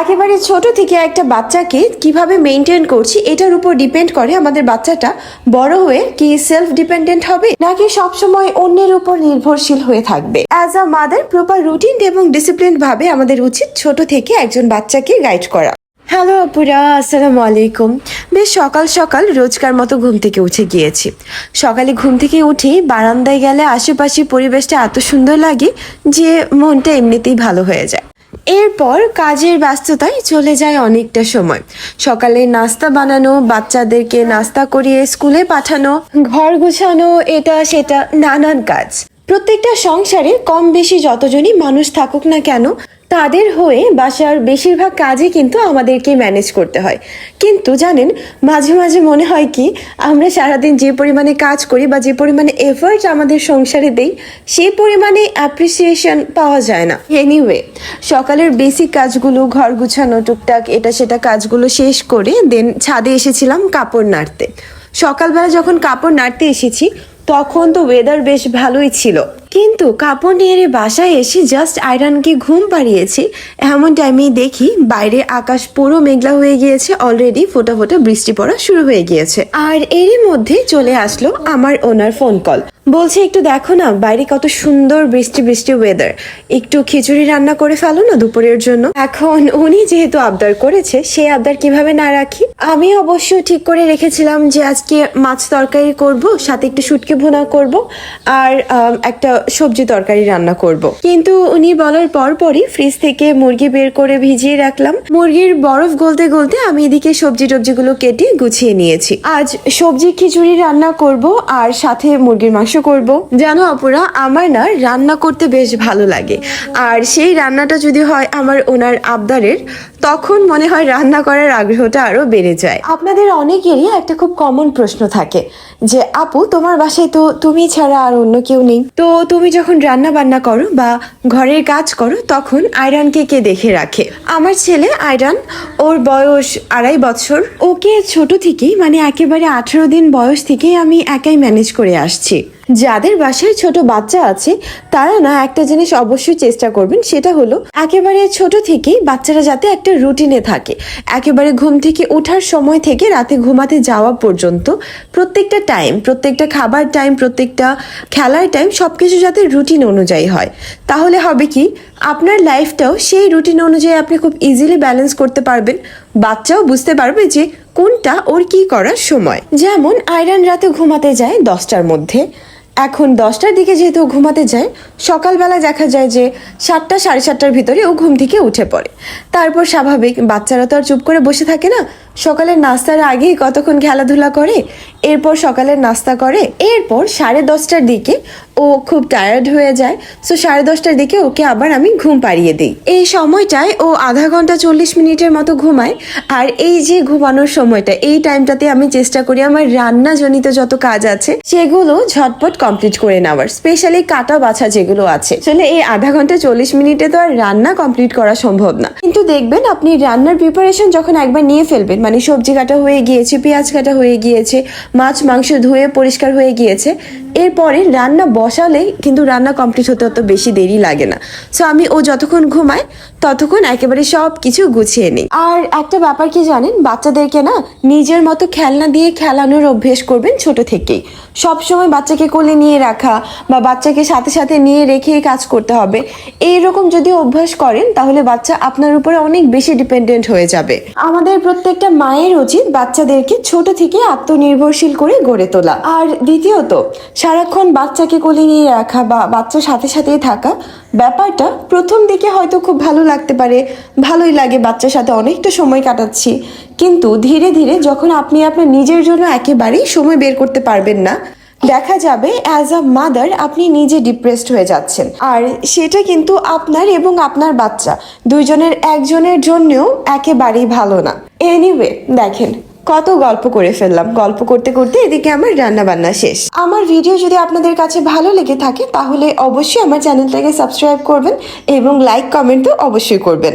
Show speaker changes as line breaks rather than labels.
একেবারে ছোট থেকে একটা বাচ্চাকে কিভাবে মেনটেন করছি এটার উপর ডিপেন্ড করে আমাদের বাচ্চাটা বড় হয়ে কি সেলফ ডিপেন্ডেন্ট হবে নাকি সবসময় অন্যের উপর নির্ভরশীল হয়ে থাকবে। As a mother proper routine এবং ডিসিপ্লিন ভাবে আমাদের উচিত ছোট থেকে একজন বাচ্চাকে গাইড করা। হ্যালো আপুরা, আসসালামু আলাইকুম। বেশ সকাল সকাল রোজকার মতো ঘুম থেকে উঠে গিয়েছি। সকালে ঘুম থেকে উঠেই বারান্দায় গেলে আশেপাশের পরিবেশটা এত সুন্দর লাগে যে মনটা এমনিতেই ভালো হয়ে যায়। এরপর কাজের ব্যস্ততায় চলে যায় অনেকটা সময়। সকালে নাস্তা বানানো, বাচ্চাদেরকে নাস্তা করিয়ে স্কুলে পাঠানো, ঘর গোছানো, এটা সেটা নানান কাজ। প্রত্যেকটা সংসারে কম বেশি যতজনই মানুষ থাকুক না কেন তাদের হয়ে বাসার বেশিরভাগ কাজই কিন্তু আমাদেরকে ম্যানেজ করতে হয়। কিন্তু জানেন, মাঝে মাঝে মনে হয় কি আমরা সারাদিন যে পরিমাণে কাজ করি বা যে পরিমাণে এফার্ট আমাদের সংসারে দেই সেই পরিমাণে অ্যাপ্রিসিয়েশন পাওয়া যায় না। এনিওয়ে, সকালের বেসিক কাজগুলো, ঘর গুছানো, টুকটাক এটা সেটা কাজগুলো শেষ করে দেন ছাদে এসেছিলাম কাপড় নাড়তে। সকালবেলা যখন কাপড় নাড়তে এসেছি তখন তো ওয়েদার বেশ ভালোই ছিল, কিন্তু কাপড় নিয়ে বাসায় এসে জাস্ট আয়রানকে ঘুম পাড়িয়েছি এমন টাইমেই দেখি বাইরে আকাশ পুরো মেঘলা হয়ে গিয়েছে, অলরেডি ফোটা ফোটা বৃষ্টি পড়া শুরু হয়ে গিয়েছে। আর এরই মধ্যে চলে আসলো আমার ওনার ফোন কল। বলছে একটু দেখো না বাইরে কত সুন্দর বৃষ্টি বৃষ্টি ওয়েদার, একটু খিচুড়ি রান্না করে ফেলো না দুপুরের জন্য। এখন উনি যেহেতু আবদার করেছে, সে আবদার কিভাবে না রাখি। আমি অবশ্য ঠিক করে রেখেছিলাম যে আজকে মাছ তরকারি করব, সাথে একটু শুটকি ভুনা করব আর একটা সবজি তরকারি রান্না করব। কিন্তু উনি বলার পরপরই ফ্রিজ থেকে মুরগি বের করে ভিজিয়ে রাখলাম। মুরগির বরফ গলতে গলতে আমি এদিকে সবজি টবজিগুলো কেটে গুছিয়ে নিয়েছি। আজ সবজি খিচুড়ি রান্না করব আর সাথে মুরগির মাংস করব। জানো আপুরা, আমার না রান্না করতে বেশ ভালো লাগে, আর সেই রান্নাটা যদি হয় আমার ওনার আবদারের, তখন মনে হয় রান্না করার আগ্রহটা আরো বেড়ে যায়। আপনাদের অনেকেরই একটা খুব কমন প্রশ্ন থাকে যে আপু তোমার বাসায় তো তুমি ছাড়া আর অন্য কেউ নেই, তো তুমি যখন রান্না বান্না করো বা ঘরের কাজ করো তখন আয়রানকে কে দেখে রাখে? আমার ছেলে আয়রান, ওর বয়স 2.5 বছর। ওকে ছোট থেকেই মানে একেবারে 18 দিন বয়স থেকেই আমি একাই ম্যানেজ করে আসছি। যাদের বাসায় ছোট বাচ্চা আছে তারা না একটা জিনিস অবশ্যই চেষ্টা করবেন, সেটা হলো একেবারে ছোট থেকেই বাচ্চারা যাতে একটা রুটিনে থাকে। একেবারে ঘুম থেকে ওঠার সময় থেকে রাতে ঘুমাতে যাওয়া পর্যন্ত প্রত্যেকটা টাইম, প্রত্যেকটা খাবার টাইম, প্রত্যেকটা খেলার টাইম সবকিছু যাতে রুটিন অনুযায়ী হয়। তাহলে হবে কি আপনার লাইফটাও সেই রুটিন অনুযায়ী আপনি খুব ইজিলি ব্যালেন্স করতে পারবেন। বাচ্চাও বুঝতে পারবে যে কোনটা ওর কি করার সময়। যেমন আয়রান রাতে ঘুমাতে যায় 10টার মধ্যে। এখন 10টার দিকে যেহেতু ঘুমাতে যায়, সকালবেলা দেখা যায় যে 7টা 7:30টার ভিতরে ও ঘুম থেকে উঠে পড়ে। তারপর স্বাভাবিক বাচ্চারা তো আর চুপ করে বসে থাকে না, সকালের নাস্তার আগেই কতক্ষণ খেলাধুলা করে, এরপর সকালের নাস্তা করে, এরপর 10:30টার দিকে ও খুব টায়ার্ড হয়ে যায়। সো 10:30টার দিকে ওকে আবার আমি ঘুম পাড়িয়ে দিই। এই সময়টায় ও আধা ঘন্টা 40 মিনিটের মতো ঘুমায়। আর এই যে ঘুমানোর সময়টা, এই টাইমটাতে আমি চেষ্টা করি আমার রান্না জনিত যত কাজ আছে সেগুলো ঝটপট কমপ্লিট করে নেওয়ার, স্পেশালি কাটা বাছা যেগুলো আছে। আসলে এই আধা ঘন্টা 40 মিনিটে তো আর রান্না কমপ্লিট করা সম্ভব না, কিন্তু দেখবেন আপনি রান্নার প্রিপারেশন যখন একবার নিয়ে ফেলবেন, মানে সবজি কাটা হয়ে গিয়েছে, পেঁয়াজ কাটা হয়ে গিয়েছে, মাছ মাংস ধুয়ে পরিষ্কার হয়ে গিয়েছে, এরপরে রান্না বসালে কিন্তু রান্না কমপ্লিট হতে অত বেশি দেরি লাগে না। সো আমি ও যতক্ষণ ঘুমায় ততক্ষণ একেবারে সব কিছু গুছিয়ে নিই। আর একটা ব্যাপার কি জানেন, বাচ্চাদেরকে না নিজের মতো খেলনা দিয়ে খেলানোর অভ্যেস করবেন ছোট থেকেই। সবসময় বাচ্চাকে কোলে নিয়ে রাখা বা বাচ্চাকে সাথে সাথে নিয়ে রেখে কাজ করতে হবে, এইরকম যদি অভ্যাস করেন তাহলে বাচ্চা আপনার উপরে অনেক বেশি ডিপেন্ডেন্ট হয়ে যাবে। আমাদের প্রত্যেকটা মায়ের উচিত বাচ্চাদেরকে ছোট থেকে আত্মনির্ভরশীল করে গড়ে তোলা। আর দ্বিতীয়ত, সারাক্ষণ বাচ্চাকে কোলে নিয়ে রাখা বা বাচ্চার সাথে সাথেই থাকা ব্যাপারটা প্রথম দিকে হয়তো খুব ভালো লাগতে পারে, ভালোই লাগে বাচ্চার সাথে অনেকটা সময় কাটাচ্ছি, কিন্তু ধীরে ধীরে যখন আপনি আপনার নিজের জন্য একেবারেই সময় বের করতে পারবেন না, দেখা যাবে অ্যাজ আ মাদার আপনি নিজে ডিপ্রেসড হয়ে যাচ্ছেন। আর সেটা কিন্তু আপনার এবং আপনার বাচ্চা দুইজনের একজনের জন্যও একেবারেই ভালো না। এনিওয়ে, দেখেন কত গল্প করে ফেললাম, গল্প করতে করতে এদিকে আমার রান্না বান্না শেষ। আমার ভিডিও যদি আপনাদের কাছে ভালো লেগে থাকে তাহলে অবশ্যই আমার চ্যানেলটাকে সাবস্ক্রাইব করবেন এবং লাইক কমেন্টও অবশ্যই করবেন।